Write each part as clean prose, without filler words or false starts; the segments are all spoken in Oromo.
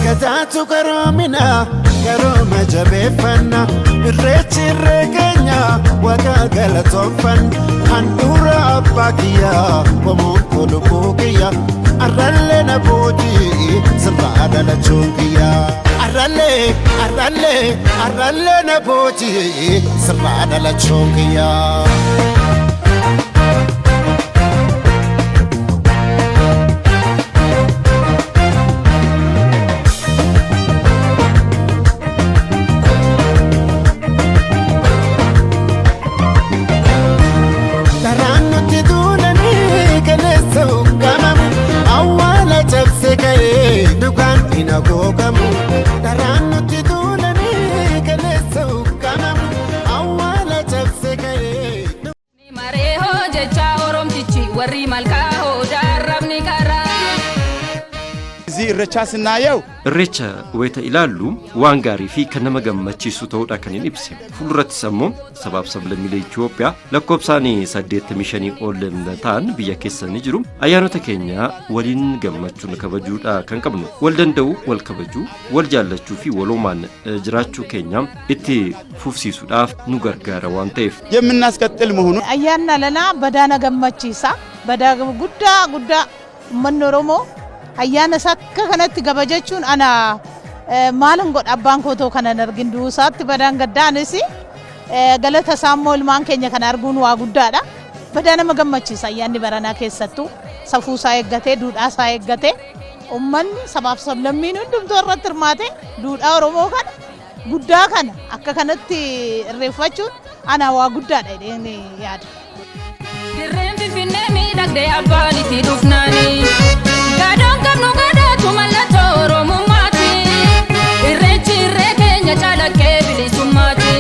Kataatu karoomina karooma jabeeffanna irreechi irreekeenya waaqa galatoonfanna handhuura abbaa kiyyaa qomoon kolubuu kiyyaa arrallee na boodii sirraa dhalachuun kiyyaa arrallee na boodii sirraa dhalachuun kiyyaa. irrecha sinaayau irrecha wayita ilaallu waan gaarii fi kan nama gammachiisu ta'uudha kan hin ibse fuulduratti sammoo sabab sablammiilee Itoophiyaa lakkoobsaanii 85 ol ta'an biyya keessa ni jiru ayyaanota keenya waliin gammachuun kabajuudha kan qabnu wal danda'u wal kabajuu wal jaallachuu fi waloomaan jiraachuu keenya itti fufsiisuudhaaf nu gargaara waan ta'eef የምናስቀጥል መሆኑ ayyaanna lana badaana gammachiisa badaa guddaa ummanni Oromoo ayyaana sakka kanatti gabajachuun ana maalan godha abbaan kootoo kanan argin duusaatti badaan gaddaanis galata saammoo ilmaan keenya kan arguun waa guddaadha badaa nama gammachiisa ayyaanni baranaa keessattuu safuu isaa eeggatee duudhaa isaa eeggatee ummanni sabaaf sablammiin hundumtuu irratti hirmaate duudhaa Oromoo kana guddaa kana akka kanatti irreeffachuun ana waa guddaadha jedhee yaada. Dirreen Finfinnee miidhagdee abbaan itti dhufnaani. Gaadon qabnu gaadatu mallattoo Oromummaati. Irreechi irree keenya calaqqee bilisummaati.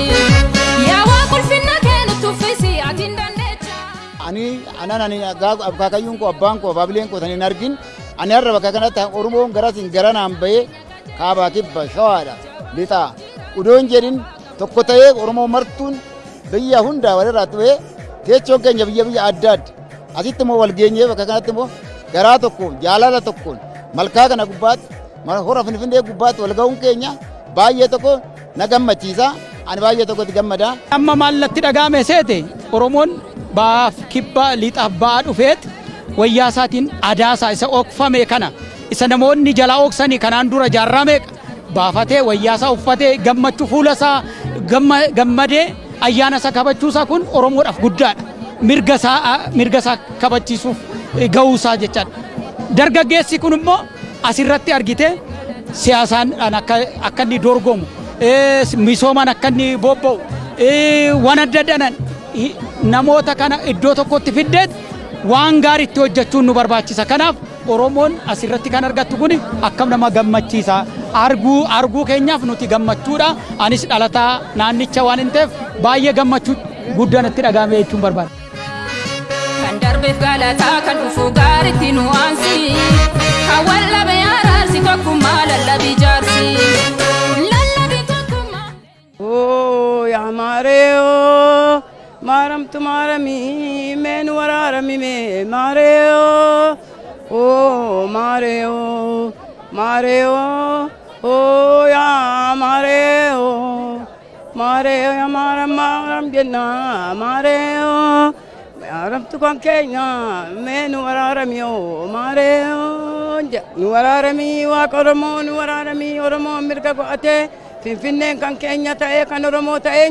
Yaa waan ulfinna keenya tuffisi ati hin dandeecha. Ani akaakayyuun koo abbaan koo baabileen koo taniin argin ani har'a bakka kanatti Oromoon garatiin garanaan bahee kaabaa kibba shawaadha lixaa udoon jedhin tokko ta'ee Oromoo martuun biyya hundaa walirraa tu'ee teechoon keenya biyya adda adda asitti immoo wal geenyee bakka kanatti immoo garaa tokkoon jaalala tokkoon malkaa kana gubbaatti hora Finfinnee gubbaatti wal ga'uun keenya baay'ee tokko na gammachiisa ani baay'ee tokkotti gammada. Amma maallatti dhagaame seete Oromoon baaf kibba lixaaf ba'aa dhufeet wayyaa isaatiin adaasaa isa ookfame kana isa namoonni jalaa ooksanii kanaan dura jaarrame baafatee wayyaa isaa uffatee gammachuu fuula isaa gammadee ayyaana isaa kabachuusaa kun Oromoodhaaf guddaadha. Mirga isaa kabachiisuuf ga'uusaa jechaadha. Dargaggeessi kun immoo asirratti argite siyaasaan akka inni dorgomu misoomaan akka inni bobba'u waan adda addaa namoota kana iddoo tokkotti fiddeet waan gaariitti hojjechuun nu barbaachisa. Kanaaf Oromoon asirratti kan argattu kun akkam nama gammachiisa. Arguu keenyaaf nuti gammachuudha. Anis dhalataa naannicha waan hin ta'eef baay'ee gammachuu guddaan itti dhagaame jechuun barbaada. Kan darbeef galataa kan dhufu gaariitti nu aansi. Kan wallabe araarsi tokkummaa lallabii jaarsi. Lallabii tokkummaa. Oo yaa maareeyoo maaramtu maaramii meen waraarami mee maareeyoo. Oo maareeyoo maareeyoo. Oh ya mareo ya maram jenna mareo maram tu kan kenya menu wararam yo mareo nu wararami wa koromo nu wararami oromo mirga ko ate Finfinnee kan kenya tae kan oromo tae